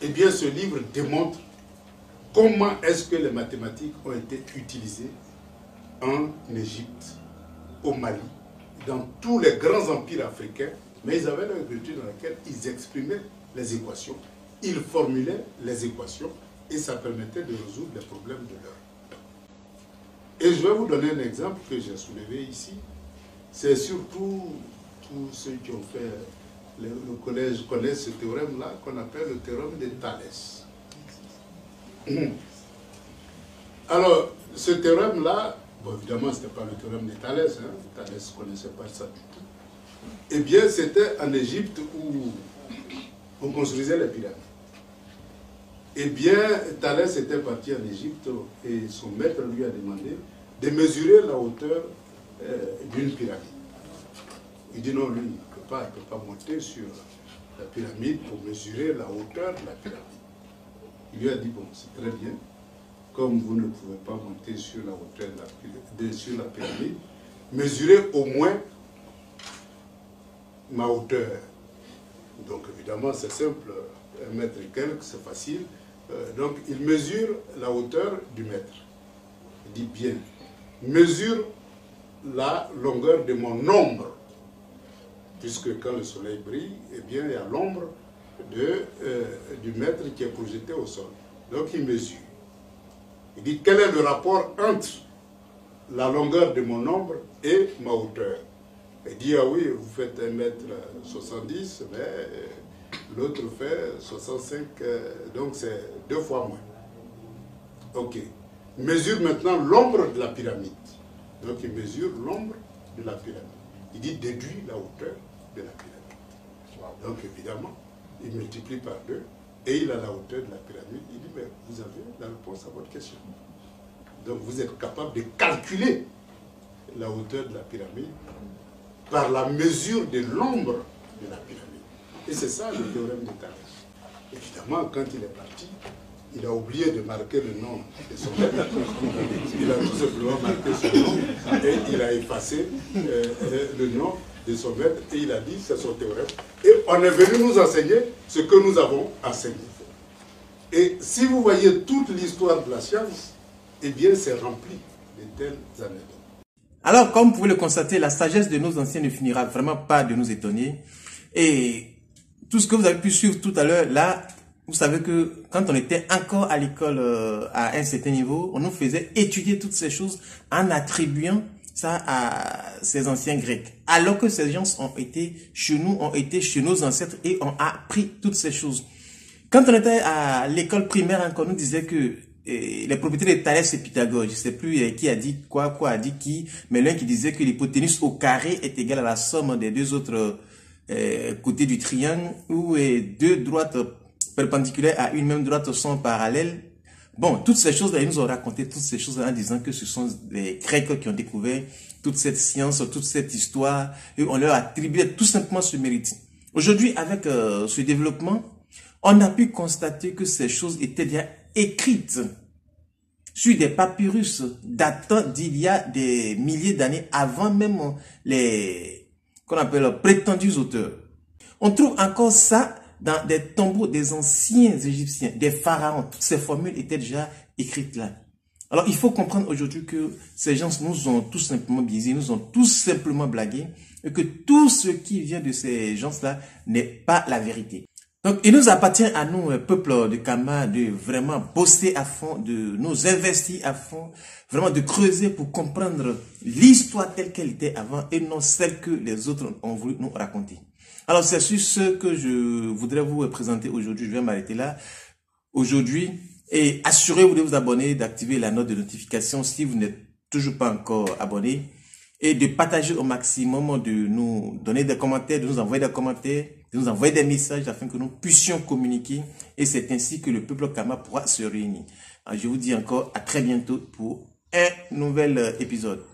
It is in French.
Eh bien, ce livre démontre comment est-ce que les mathématiques ont été utilisées en Égypte, au Mali, dans tous les grands empires africains, mais ils avaient leur écriture dans laquelle ils exprimaient les équations, ils formulaient les équations et ça permettait de résoudre les problèmes de leur temps. Et je vais vous donner un exemple que j'ai soulevé ici. C'est surtout tous ceux qui ont fait le collège connaissent ce théorème-là qu'on appelle le théorème de Thalès. Alors, ce théorème-là, bon, évidemment, ce n'était pas le théorème de Thalès, hein. Thalès ne connaissait pas ça du tout. Eh bien, c'était en Égypte où on construisait les pyramides. Eh bien, Thalès était parti en Égypte et son maître lui a demandé de mesurer la hauteur d'une pyramide. Il dit non, lui, il ne peut pas monter sur la pyramide pour mesurer la hauteur de la pyramide. Il lui a dit, bon, c'est très bien, comme vous ne pouvez pas monter sur la hauteur sur la pyramide, mesurez au moins ma hauteur. Donc évidemment, c'est simple, 1 mètre et quelques, c'est facile. Donc il mesure la hauteur du maître. Il dit bien, mesure la longueur de mon ombre. Puisque quand le soleil brille, eh bien, il y a l'ombre du maître qui est projeté au sol. Donc il mesure. Il dit, quel est le rapport entre la longueur de mon ombre et ma hauteur? Il dit, ah oui, vous faites 1m70, mais l'autre fait 65, donc c'est 2 fois moins. Ok. Mesure maintenant l'ombre de la pyramide. Donc il mesure l'ombre de la pyramide. Il dit, déduit la hauteur de la pyramide. Donc évidemment, il multiplie par 2 et il a la hauteur de la pyramide. Il dit, mais vous avez la réponse à votre question. Donc vous êtes capable de calculer la hauteur de la pyramide par la mesure de l'ombre de la pyramide. Et c'est ça le théorème de Thalès. Évidemment, quand il est parti, il a oublié de marquer le nom de son maître. Il a tout simplement marqué son nom et il a effacé le nom de son maître et il a dit c'est son théorème. Et on est venu nous enseigner ce que nous avons enseigné. Et si vous voyez toute l'histoire de la science, eh bien c'est rempli de telles anecdotes. Alors, comme vous pouvez le constater, la sagesse de nos anciens ne finira vraiment pas de nous étonner. Et tout ce que vous avez pu suivre tout à l'heure, là, vous savez que quand on était encore à l'école à un certain niveau, on nous faisait étudier toutes ces choses en attribuant ça à ces anciens Grecs. Alors que ces gens ont été chez nous, ont été chez nos ancêtres et ont appris toutes ces choses. Quand on était à l'école primaire encore, on nous disait que les propriétés de Thalès et Pythagore, je ne sais plus qui a dit quoi a dit qui, mais l'un qui disait que l'hypoténuse au carré est égale à la somme des 2 autres côtés du triangle, où 2 droites perpendiculaires à une même droite sont parallèles. Bon, toutes ces choses-là, ils nous ont raconté toutes ces choses en disant que ce sont les Grecs qui ont découvert toute cette science, toute cette histoire, et on leur attribuait tout simplement ce mérite. Aujourd'hui, avec ce développement, on a pu constater que ces choses étaient déjà écrites sur des papyrus datant d'il y a des milliers d'années avant même les qu'on appelle prétendus auteurs. On trouve encore ça dans des tombeaux des anciens Égyptiens, des pharaons. Toutes ces formules étaient déjà écrites là. Alors il faut comprendre aujourd'hui que ces gens nous ont tout simplement biaisés, nous ont tout simplement blagué, et que tout ce qui vient de ces gens-là n'est pas la vérité. Donc, il nous appartient à nous, peuple de Kama, de vraiment bosser à fond, de nous investir à fond, vraiment de creuser pour comprendre l'histoire telle qu'elle était avant et non celle que les autres ont voulu nous raconter. Alors, c'est sur ce que je voudrais vous présenter aujourd'hui. Je vais m'arrêter là aujourd'hui et assurez-vous de vous abonner, d'activer la note de notification si vous n'êtes toujours pas encore abonné et de partager au maximum, de nous donner des commentaires, de nous envoyer des commentaires, de nous envoyer des messages afin que nous puissions communiquer et c'est ainsi que le peuple Kama pourra se réunir. Alors, je vous dis encore à très bientôt pour un nouvel épisode.